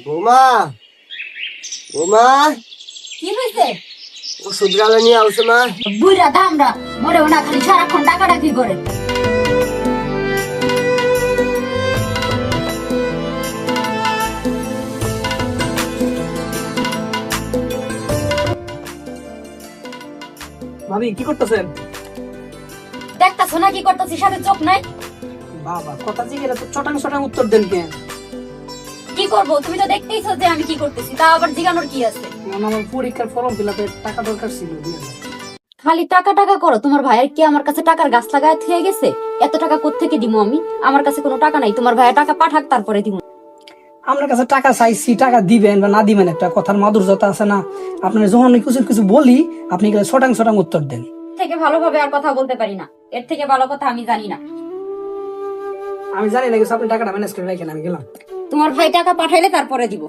বৌমা, বৌমা, কি হয়েছে? ওষুধ গালা নিয়ে আসো না। বুইরা দামরা মরেও না, খালি সারাক্ষণ ডাকাডাকি করে। ভাবি কি করতেছেন? দেখতাছো না কি করতেছি, সাথে চোখ নাই? বাবা কথা জিজ্ঞেস তো চটাং চটাং উত্তর দেন কেন? কি করব, তুমি তো দেখতেইছো যে আমি কি করতেছি, তা আবার জিগানোর কি আছে? আমার পরীক্ষার ফর্ম ফিলাপের টাকা দরকার ছিল, দিয়ে দাও। খালি টাকা টাকা করো। তোমার ভাইয়ের কি আমার কাছে টাকার গাছ লাগায় থেকে গেছে? এত টাকা কোত্থেকে দিমু আমি? আমার কাছে কোনো টাকা নাই। তোমার ভাইয়ের টাকা পাঠাক, তারপরে দিমু। আপনার কাছে টাকা চাইছি, টাকা দিবেন বা না দিবেন একটা কথার মাধুর্যতা আছে না? আপনার যখন আমি কিছু কিছু বলি আপনি গেলে চটাং চটাং উত্তর দেন। থেকে ভালোভাবে আর কথা বলতে পারি না। এর থেকে ভালো কথা আমি জানি না। আমি জানি না কিছু, আপনি টাকাটা ম্যানেজ করে রাখেন, আমি গেলাম। তোমার ভাই টাকা পাঠাইলে তারপরে দিব।